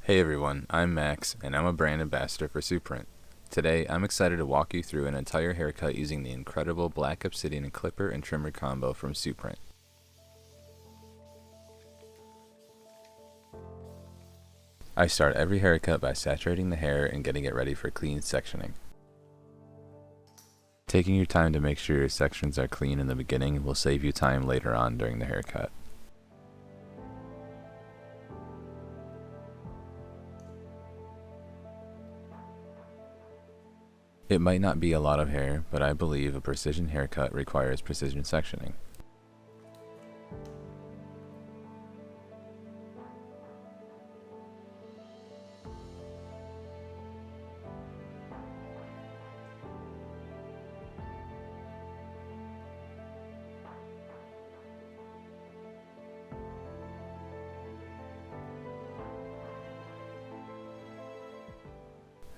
Hey everyone, I'm Max, and I'm a brand ambassador for Suprent. Today, I'm excited to walk you through an entire haircut using the incredible Black Obsidian clipper and trimmer combo from Suprent. I start every haircut by saturating the hair and getting it ready for clean sectioning. Taking your time to make sure your sections are clean in the beginning will save you time later on during the haircut. It might not be a lot of hair, but I believe a precision haircut requires precision sectioning.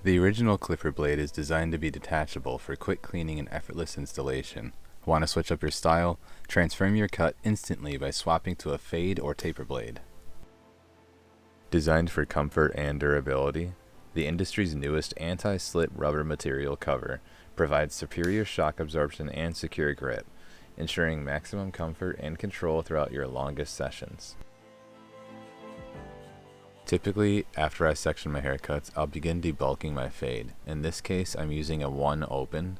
The original clipper blade is designed to be detachable for quick cleaning and effortless installation. Want to switch up your style? Transform your cut instantly by swapping to a fade or taper blade. Designed for comfort and durability, the industry's newest anti-slip rubber material cover provides superior shock absorption and secure grip, ensuring maximum comfort and control throughout your longest sessions. Typically, after I section my haircuts, I'll begin debulking my fade. In this case, I'm using a 1 open.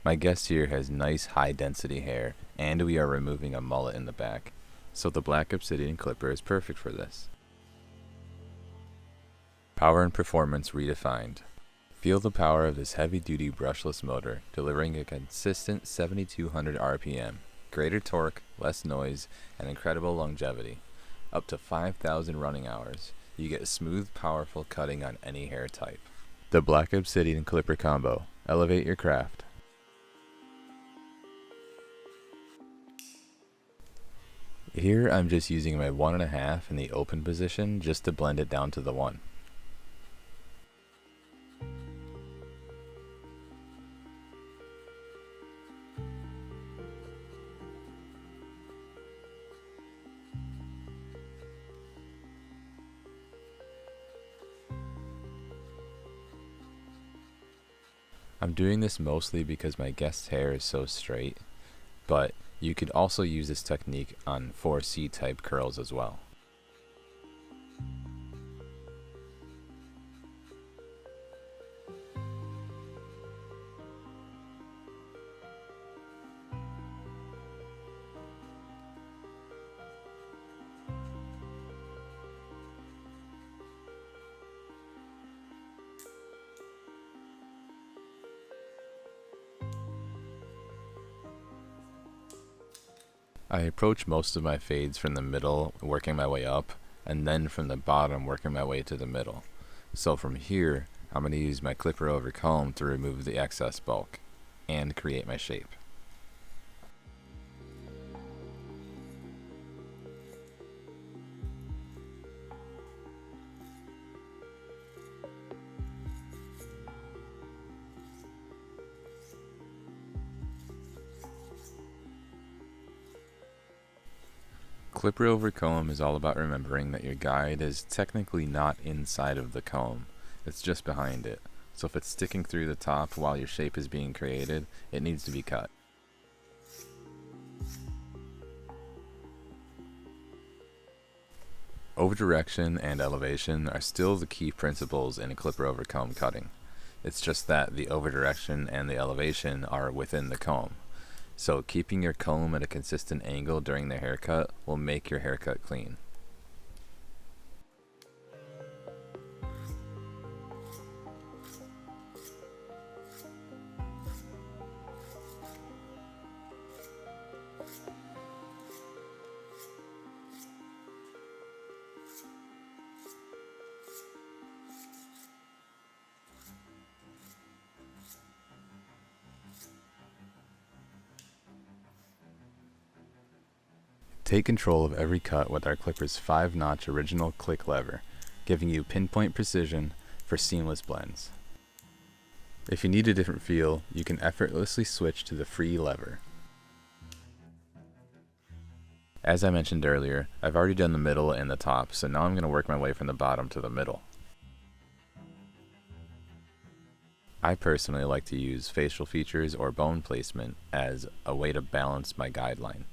My guest here has nice high density hair, and we are removing a mullet in the back, so the Black Obsidian clipper is perfect for this. Power and performance redefined. Feel the power of this heavy duty brushless motor, delivering a consistent 7200 RPM, greater torque, less noise, and incredible longevity. Up to 5,000 running hours, you get smooth, powerful cutting on any hair type. The Black Obsidian clipper combo. Elevate your craft. Here I'm just using my 1.5 in the open position just to blend it down to the 1. I'm doing this mostly because my guest's hair is so straight, but you could also use this technique on 4C type curls as well. I approach most of my fades from the middle, working my way up, and then from the bottom, working my way to the middle. So from here, I'm going to use my clipper over comb to remove the excess bulk and create my shape. Clipper over comb is all about remembering that your guide is technically not inside of the comb, it's just behind it. So if it's sticking through the top while your shape is being created, it needs to be cut. Over direction and elevation are still the key principles in a clipper over comb cutting. It's just that the over direction and the elevation are within the comb. So keeping your comb at a consistent angle during the haircut will make your haircut clean. Take control of every cut with our clipper's 5-notch original click lever, giving you pinpoint precision for seamless blends. If you need a different feel, you can effortlessly switch to the free lever. As I mentioned earlier, I've already done the middle and the top, so now I'm going to work my way from the bottom to the middle. I personally like to use facial features or bone placement as a way to balance my guideline.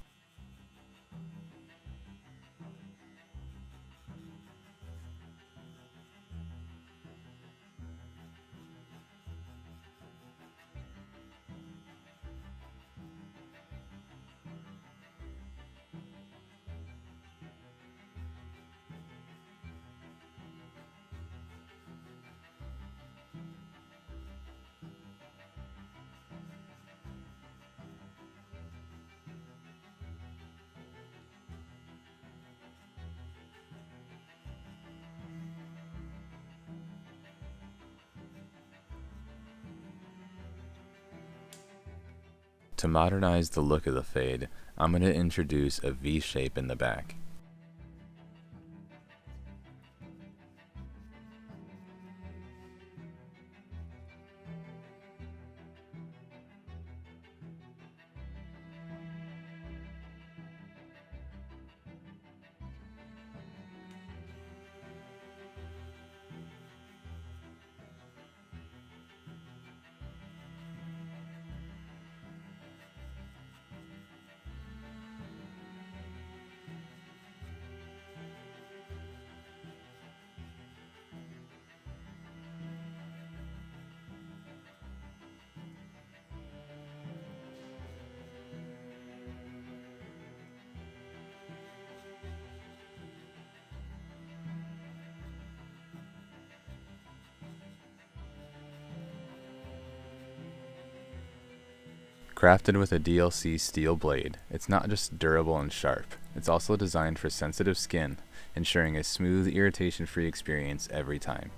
To modernize the look of the fade, I'm going to introduce a V shape in the back. Crafted with a DLC steel blade, it's not just durable and sharp, it's also designed for sensitive skin, ensuring a smooth, irritation-free experience every time.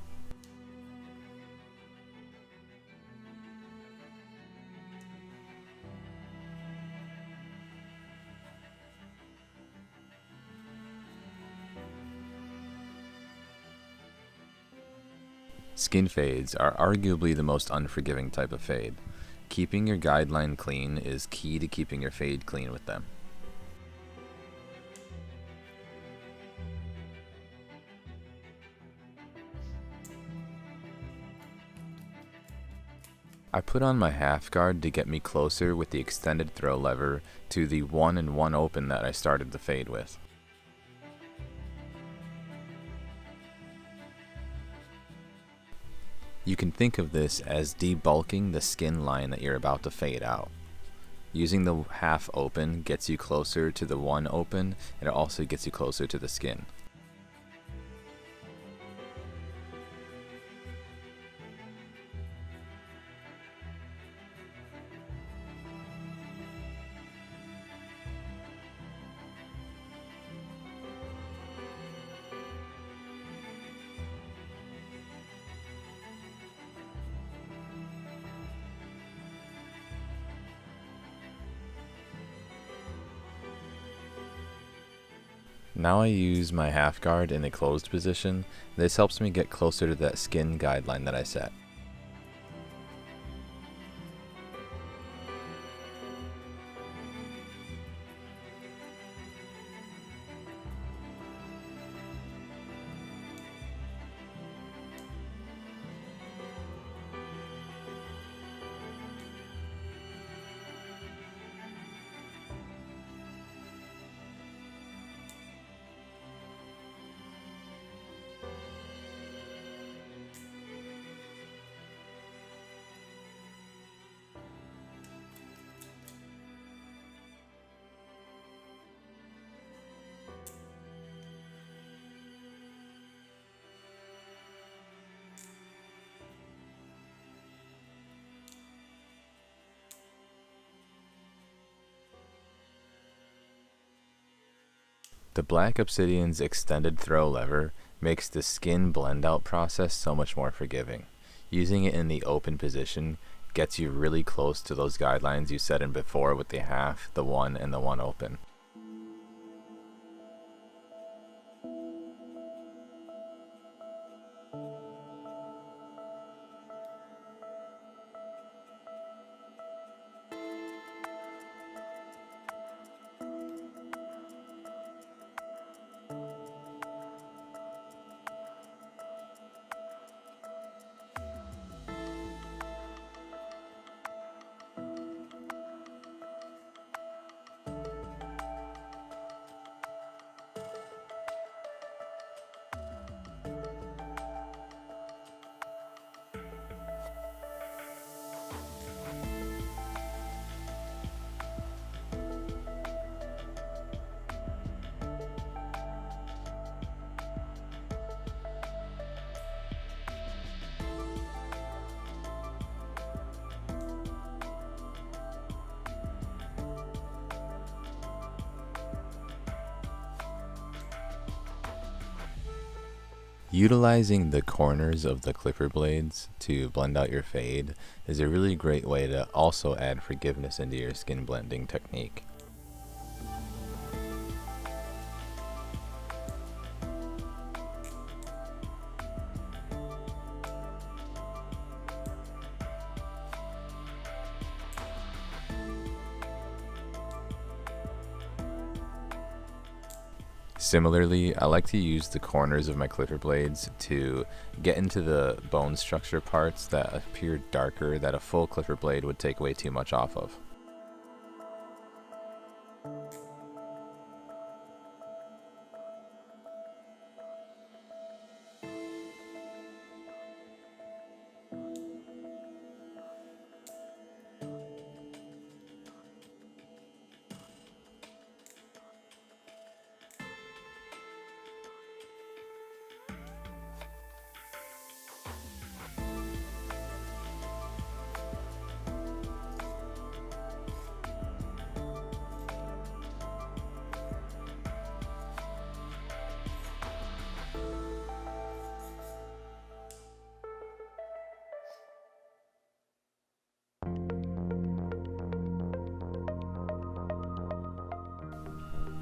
Skin fades are arguably the most unforgiving type of fade. Keeping your guideline clean is key to keeping your fade clean with them. I put on my half guard to get me closer with the extended throw lever to the 1 and 1 open that I started the fade with. You can think of this as debulking the skin line that you're about to fade out. Using the half open gets you closer to the 1 open, and it also gets you closer to the skin. Now I use my half guard in a closed position. This helps me get closer to that skin guideline that I set. The Black Obsidian's extended throw lever makes the skin blend out process so much more forgiving. Using it in the open position gets you really close to those guidelines you set in before with the half, the 1, and the 1 open. Utilizing the corners of the clipper blades to blend out your fade is a really great way to also add forgiveness into your skin blending technique. Similarly, I like to use the corners of my clipper blades to get into the bone structure parts that appear darker that a full clipper blade would take way too much off of.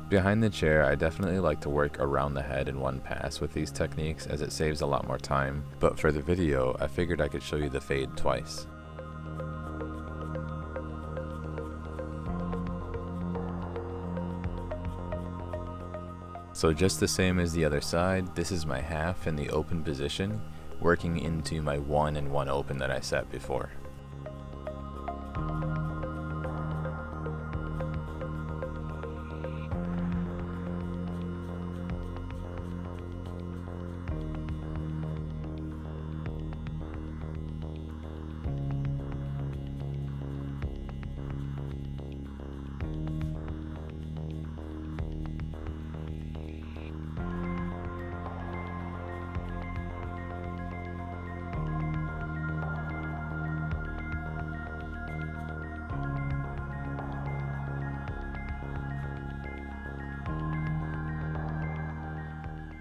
Behind the chair, I definitely like to work around the head in one pass with these techniques as it saves a lot more time, but for the video, I figured I could show you the fade twice. So just the same as the other side, this is my half in the open position, working into my 1 and 1 open that I set before.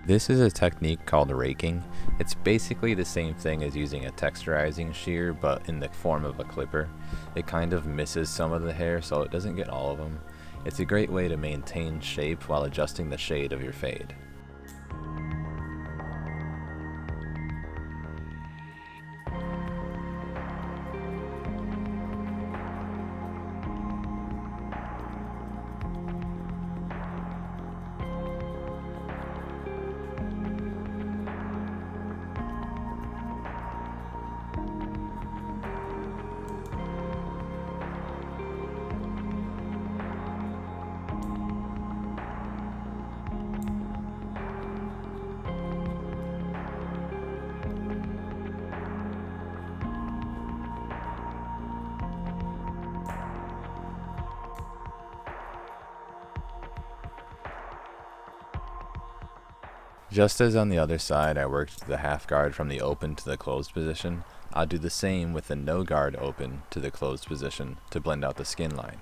This is a technique called raking. It's basically the same thing as using a texturizing shear, but in the form of a clipper. It kind of misses some of the hair, so it doesn't get all of them. It's a great way to maintain shape while adjusting the shade of your fade. Just as on the other side I worked the half guard from the open to the closed position, I'll do the same with the no guard open to the closed position to blend out the skin line.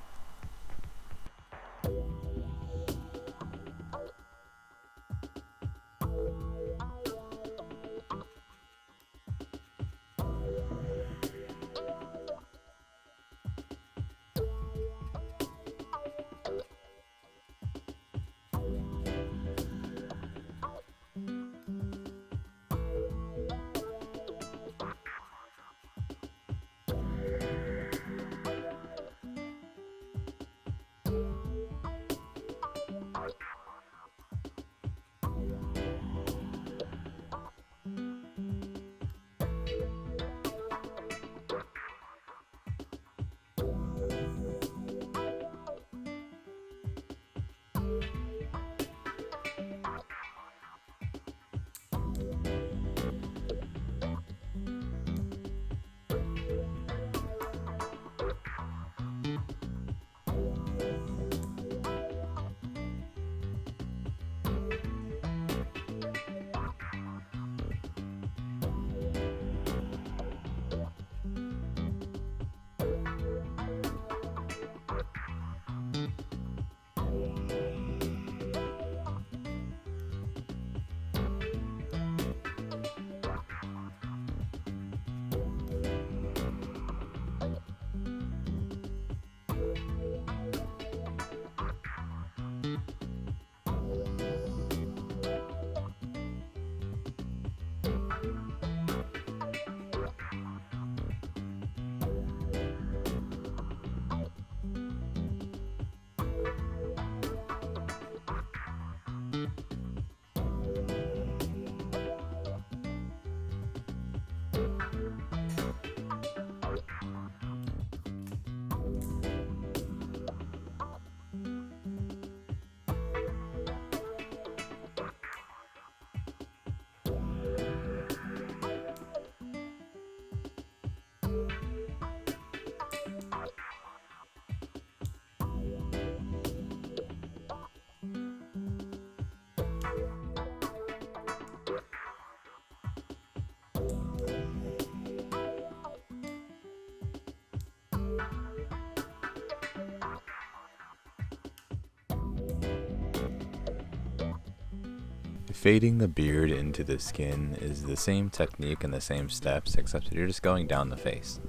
Fading the beard into the skin is the same technique and the same steps, except you're just going down the face.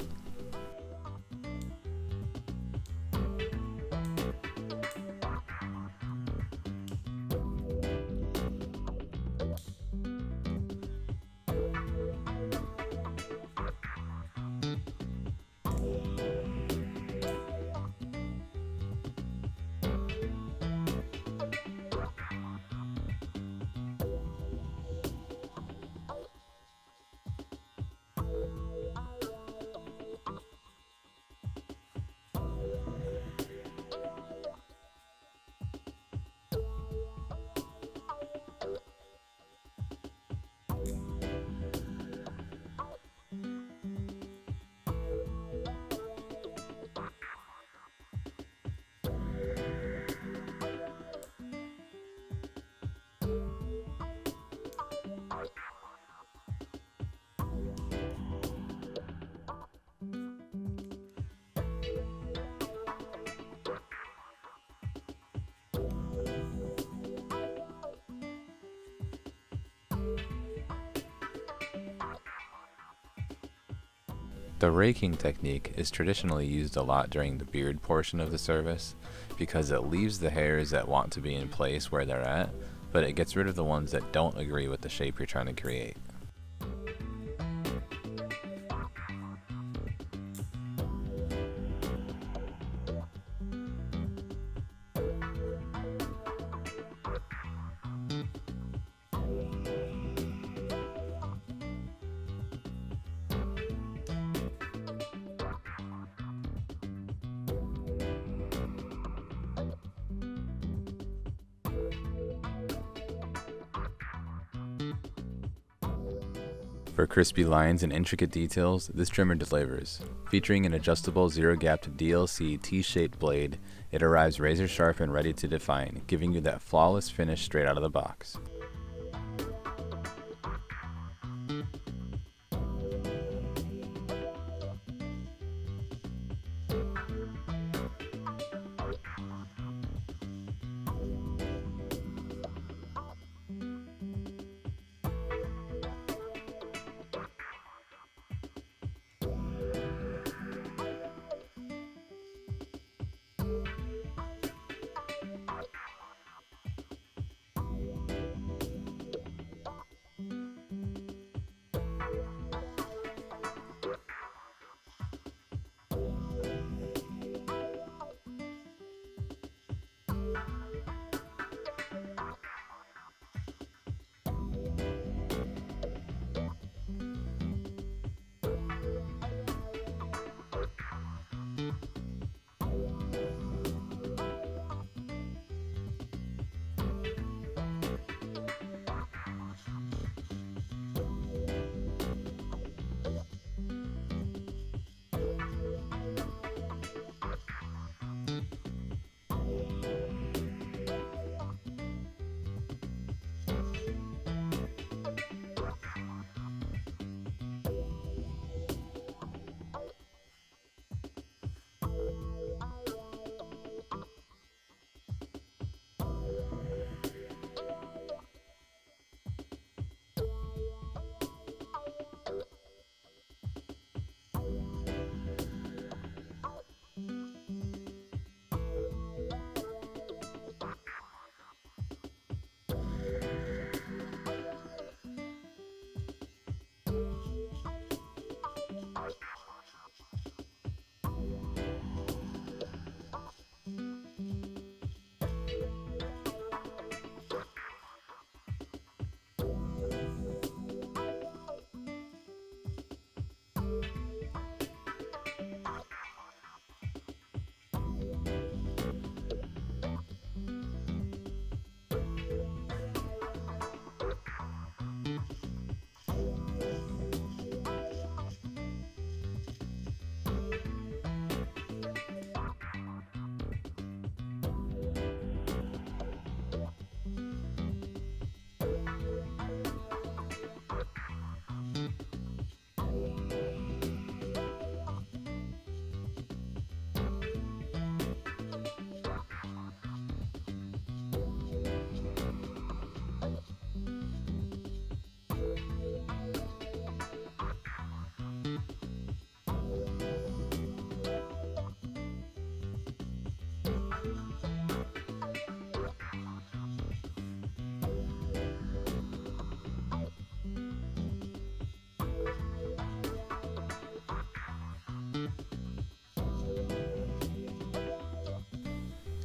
The raking technique is traditionally used a lot during the beard portion of the service because it leaves the hairs that want to be in place where they're at, but it gets rid of the ones that don't agree with the shape you're trying to create. For crispy lines and intricate details, this trimmer delivers. Featuring an adjustable zero-gapped DLC T-shaped blade, it arrives razor sharp and ready to define, giving you that flawless finish straight out of the box.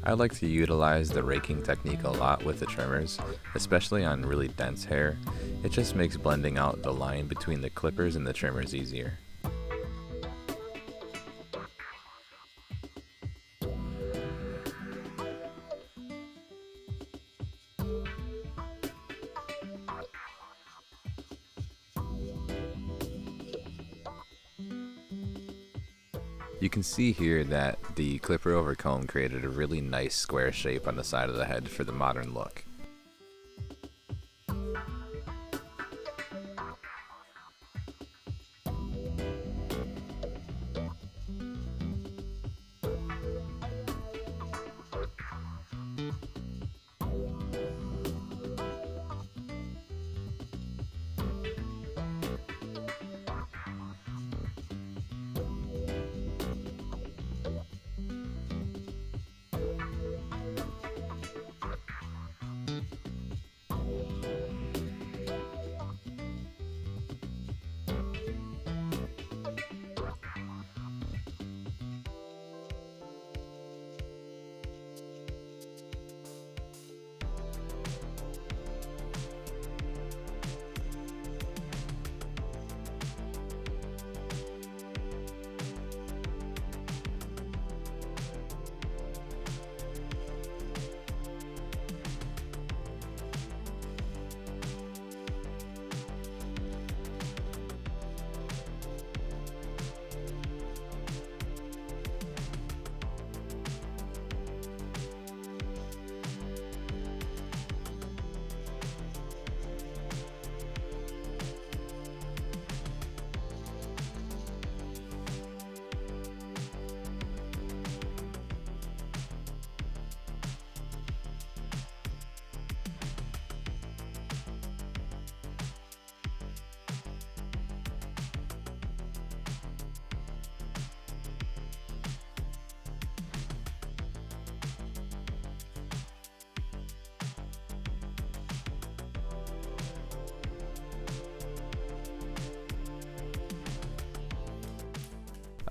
I like to utilize the raking technique a lot with the trimmers, especially on really dense hair. It just makes blending out the line between the clippers and the trimmers easier. You can see here that the clipper over comb created a really nice square shape on the side of the head for the modern look.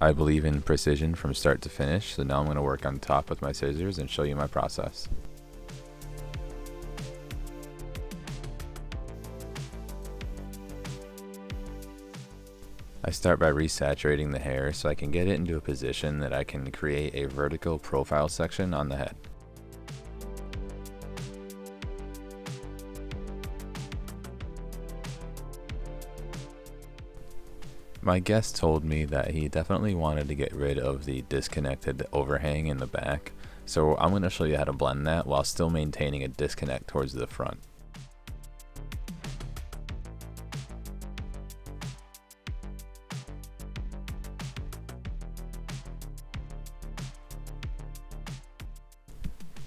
I believe in precision from start to finish, so now I'm going to work on top with my scissors and show you my process. I start by resaturating the hair so I can get it into a position that I can create a vertical profile section on the head. My guest told me that he definitely wanted to get rid of the disconnected overhang in the back, so I'm going to show you how to blend that while still maintaining a disconnect towards the front.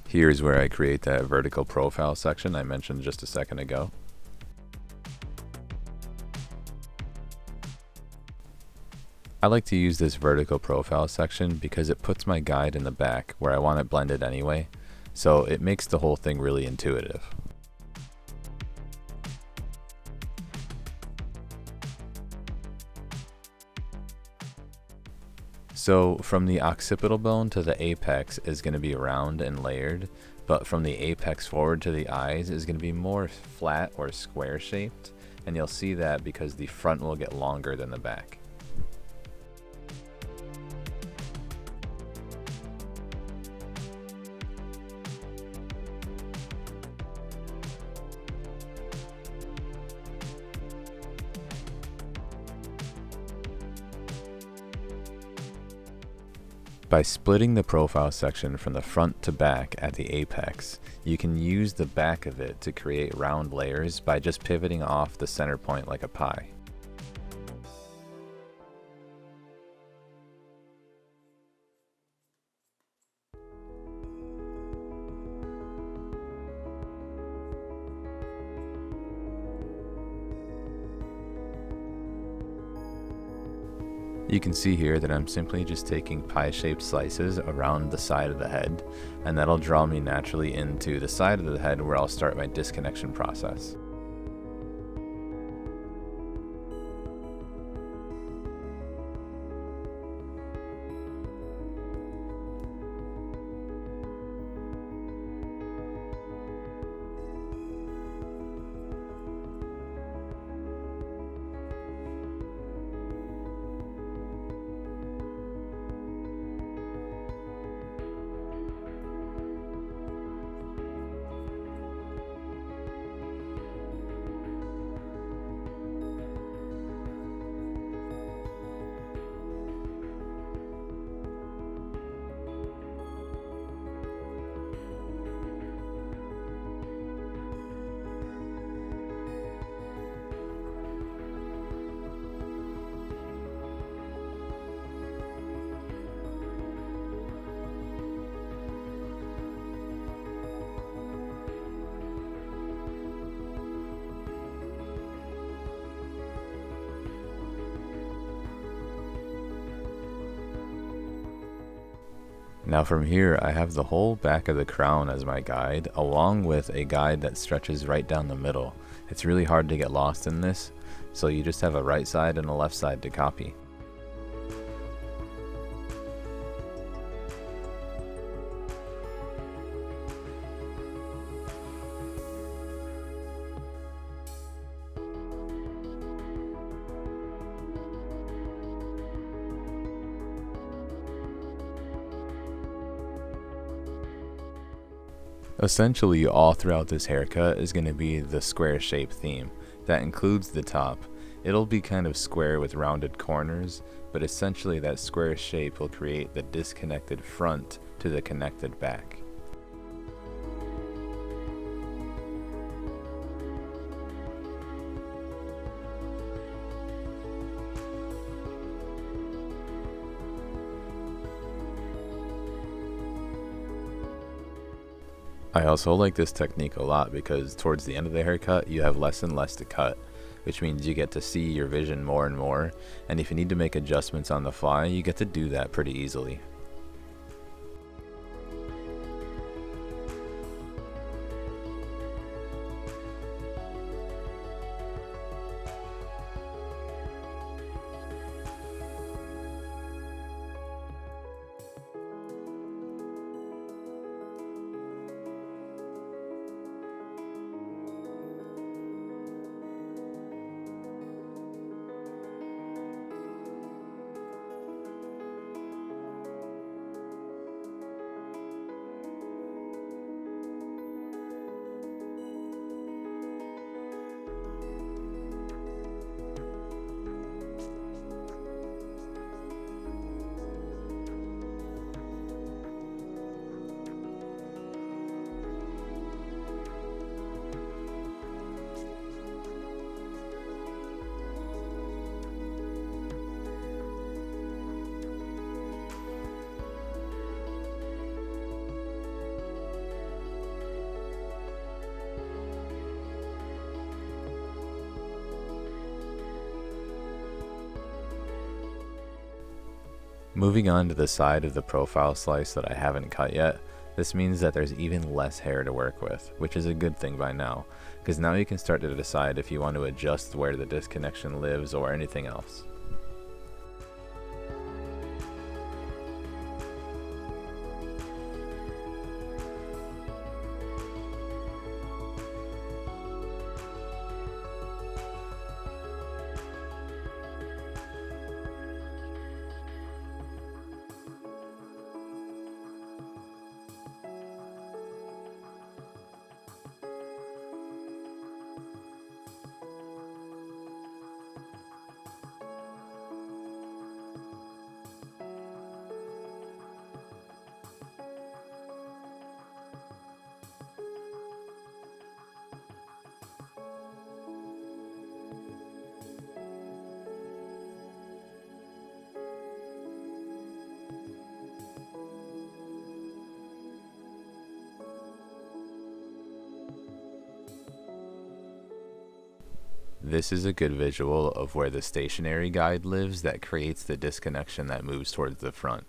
Here's where I create that vertical profile section I mentioned just a second ago. I like to use this vertical profile section because it puts my guide in the back where I want it blended anyway, so it makes the whole thing really intuitive. So from the occipital bone to the apex is going to be round and layered, but from the apex forward to the eyes is going to be more flat or square shaped, and you'll see that because the front will get longer than the back. By splitting the profile section from the front to back at the apex, you can use the back of it to create round layers by just pivoting off the center point like a pie. You can see here that I'm simply just taking pie-shaped slices around the side of the head, and that'll draw me naturally into the side of the head where I'll start my disconnection process. Now from here, I have the whole back of the crown as my guide, along with a guide that stretches right down the middle. It's really hard to get lost in this, so you just have a right side and a left side to copy. Essentially, all throughout this haircut is going to be the square shape theme. That includes the top. It'll be kind of square with rounded corners, but essentially that square shape will create the disconnected front to the connected back. I also like this technique a lot because towards the end of the haircut you have less and less to cut, which means you get to see your vision more and more, and if you need to make adjustments on the fly, you get to do that pretty easily. Moving on to the side of the profile slice that I haven't cut yet, this means that there's even less hair to work with, which is a good thing by now, because now you can start to decide if you want to adjust where the disconnection lives or anything else. This is a good visual of where the stationary guide lives that creates the disconnection that moves towards the front.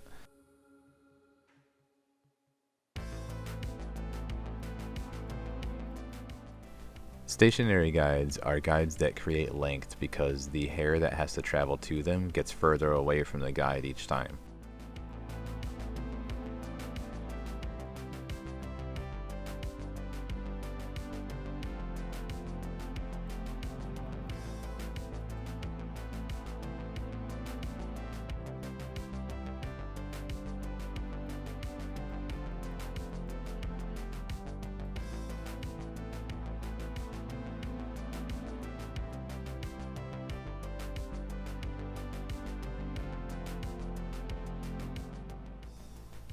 Stationary guides are guides that create length because the hair that has to travel to them gets further away from the guide each time.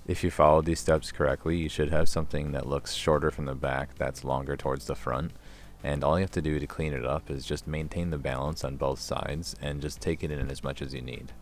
If you follow these steps correctly, you should have something that looks shorter from the back that's longer towards the front, and all you have to do to clean it up is just maintain the balance on both sides and just take it in as much as you need.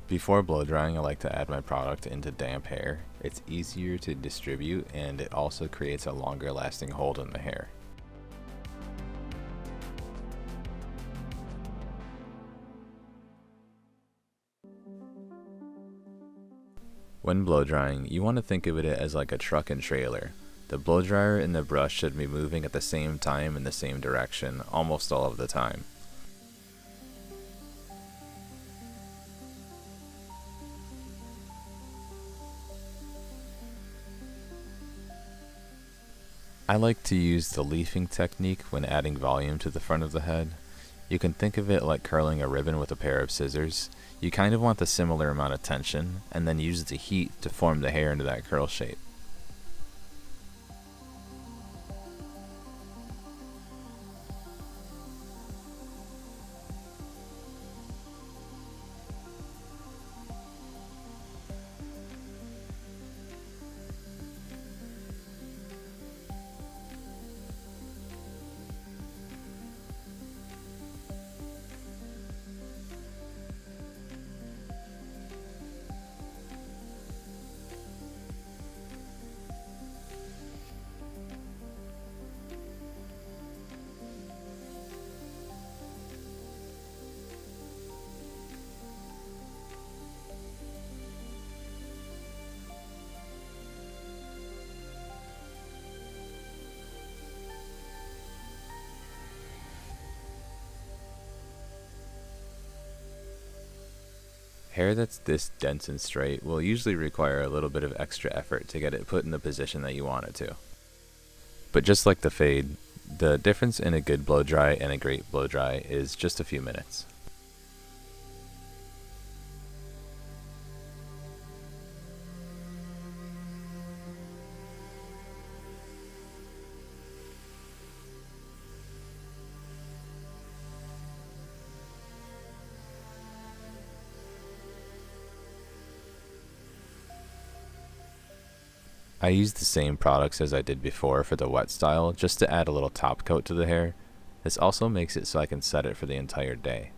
Before blow drying, I like to add my product into damp hair. It's easier to distribute and it also creates a longer lasting hold in the hair. When blow drying, you want to think of it as like a truck and trailer. The blow dryer and the brush should be moving at the same time in the same direction almost all of the time. I like to use the leafing technique when adding volume to the front of the head. You can think of it like curling a ribbon with a pair of scissors. You kind of want the similar amount of tension, and then use the heat to form the hair into that curl shape. Hair that's this dense and straight will usually require a little bit of extra effort to get it put in the position that you want it to. But just like the fade, the difference in a good blow dry and a great blow dry is just a few minutes. I use the same products as I did before for the wet style just to add a little top coat to the hair. This also makes it so I can set it for the entire day.